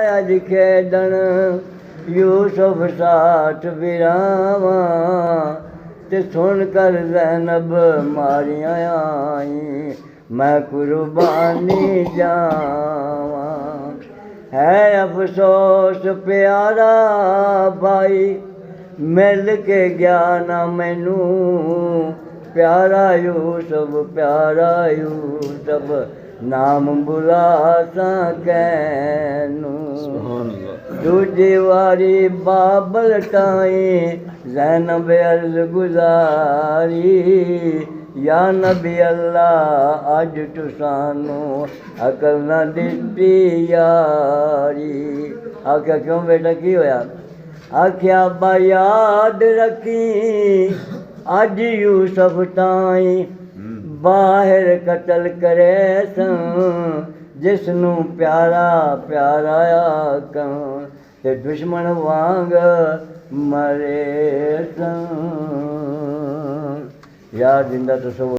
अज खेडन यूसुफ साठ बिरावा ते सुन कर ज़ैनब मारियां आई मैं कुर्बानी जावा। है अफसोस प्यारा भाई मिल के गया ना मैनू प्यारा यूसुफ नाम बुला सकैनू। दूजी वारी बाबल टाई ज़ैनब अर्ज़ गुज़ारी या नबी अल्लाह अज तुसानू अकल न दिती यारी। आख्या क्यों बेटा की होया? आख्या अब्बा याद रखी अज यूसुफ ताई बाहर कतल करे जिसनू प्यारा प्यारा आखां ते दुश्मन वांग मरे यार जिंदा तो सब